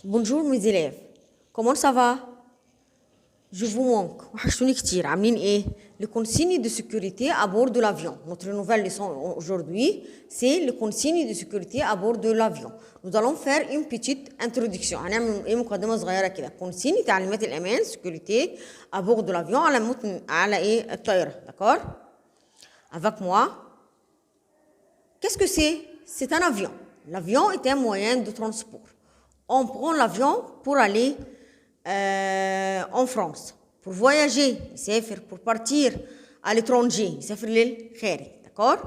Bonjour mes élèves, comment ça va? Je vous manque. وحشتوني كتير. عاملين ايه؟ Les consignes de sécurité à bord de l'avion. Notre nouvelle leçon aujourd'hui, c'est les consignes de sécurité à bord de l'avion. Nous allons faire une petite introduction. هنعمل ايه مقدمة صغيرة كده. consignes تعليمات الأمان sécurité à bord de l'avion على ايه الطائرة. D'accord? Avec moi. Qu'est-ce que c'est? C'est un avion. L'avion est un moyen de transport. On prend l'avion pour aller en France, pour voyager, pour partir à l'étranger, d'accord?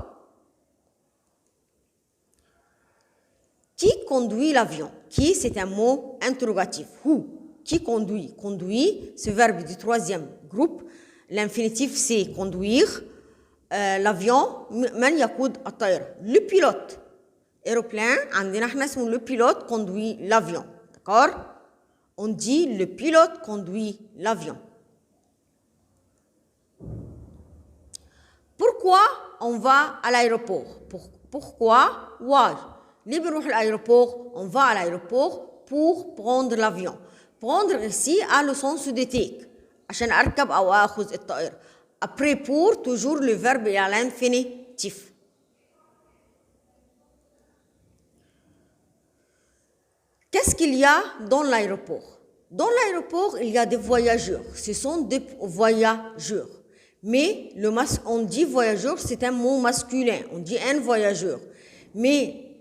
Qui conduit l'avion? Qui, c'est un mot interrogatif. Who? Qui conduit? Conduit, ce verbe du troisième groupe. L'infinitif, c'est conduire. L'avion, من يقود الطائرة? Le pilote. Aéroplane, عندنا احنا اسمه le pilote conduit l'avion. D'accord? On dit le pilote conduit l'avion. Pourquoi on va à l'aéroport? Pourquoi? Why? ليه بنروح l'aéroport? On va à l'aéroport pour prendre l'avion. Prendre ici a le sens de take. عشان أركب أو أخذ الطائرة. Après pour, toujours le verbe est à l'infinitif. Qu'est-ce qu'il y a dans l'aéroport? Dans l'aéroport, il y a des voyageurs. Ce sont des voyageurs. Mais on dit voyageur, c'est un mot masculin. On dit un voyageur. Mais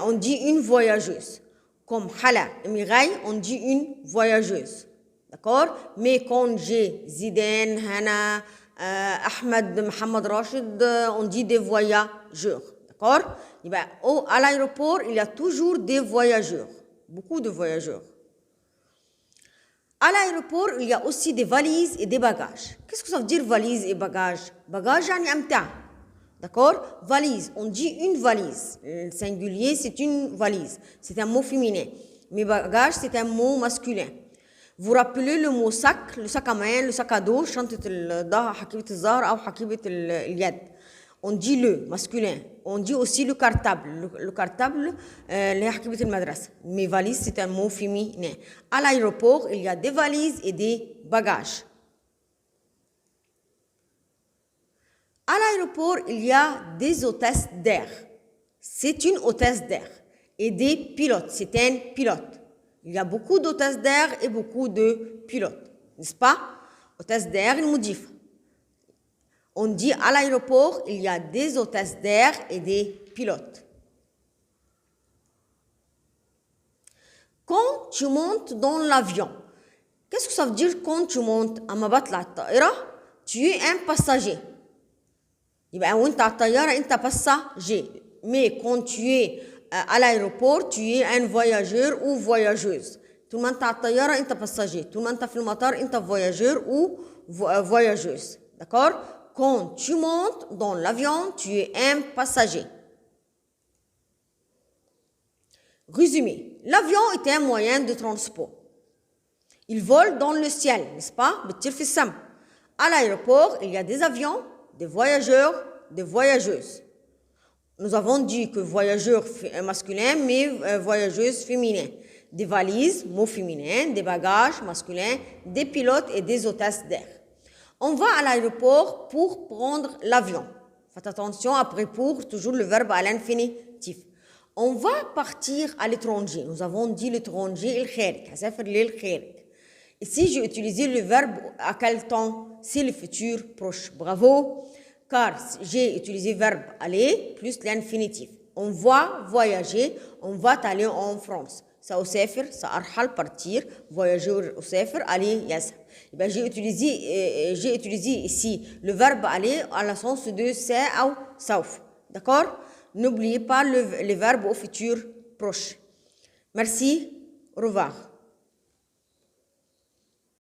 on dit une voyageuse. Comme Hala et Mireille, on dit une voyageuse. D'accord? Mais quand j'ai Zidane, Hana, Ahmed, Mohamed Rachid, on dit des voyageurs. D'accord? À l'aéroport, il y a toujours des voyageurs. Beaucoup de voyageurs. À l'aéroport, il y a aussi des valises et des bagages. Qu'est-ce que ça veut dire valise et bagages? Bagages, d'accord? Valise, on dit une valise. Le singulier, c'est une valise. C'est un mot féminin. Mais bagages, c'est un mot masculin. Vous rappelez le mot sac, le sac à main, le sac à dos, شنطة الظهر, حقيبة الظهر أو حقيبة اليد. On dit le masculin. On dit aussi le cartable. Le cartable, les حقيبة المدرسة. Mais valise, c'est un mot féminin. À l'aéroport, il y a des valises et des bagages. À l'aéroport, il y a des hôtesses d'air. C'est une hôtesse d'air. Et des pilotes. C'est un pilote. Il y a beaucoup d'hôtesses d'air et beaucoup de pilotes. N'est-ce pas? Hôtesse d'air, المضيفة. On dit à l'aéroport, il y a des hôtesses d'air et des pilotes. Quand tu montes dans l'avion, qu'est-ce que ça veut dire quand tu montes? أما بطلع الطائرة, tu es un passager. يبقى وانت على الطيارة انت passager. Mais quand tu es à l'aéroport, tu es un voyageur ou voyageuse. طول ما انت على الطيارة انت passager. طول ما انت في المطار انت voyageur ou voyageuse. D'accord? Quand tu montes dans l'avion, tu es un passager. Résumé. L'avion est un moyen de transport. Il vole dans le ciel, n'est-ce pas? À l'aéroport, il y a des avions, des voyageurs, des voyageuses. Nous avons dit que voyageurs masculin, mais voyageuses féminin. Des valises, mot féminin, des bagages masculins, des pilotes et des hôtesses d'air. On va à l'aéroport pour prendre l'avion. Faites attention, après pour, toujours le verbe à l'infinitif. On va partir à l'étranger. Nous avons dit l'étranger, الخارج. Ici, j'ai utilisé le verbe à quel temps? C'est le futur proche. Bravo. Car j'ai utilisé le verbe aller plus l'infinitif. On va voyager, on va aller en France. سأسافر, سأرحل, partir, voyager, أسافر, aller, يذهب. J'ai utilisé ici le verbe aller à la sens de c'est ou sauf. D'accord? N'oubliez pas les verbes au futur proche. Merci, au revoir.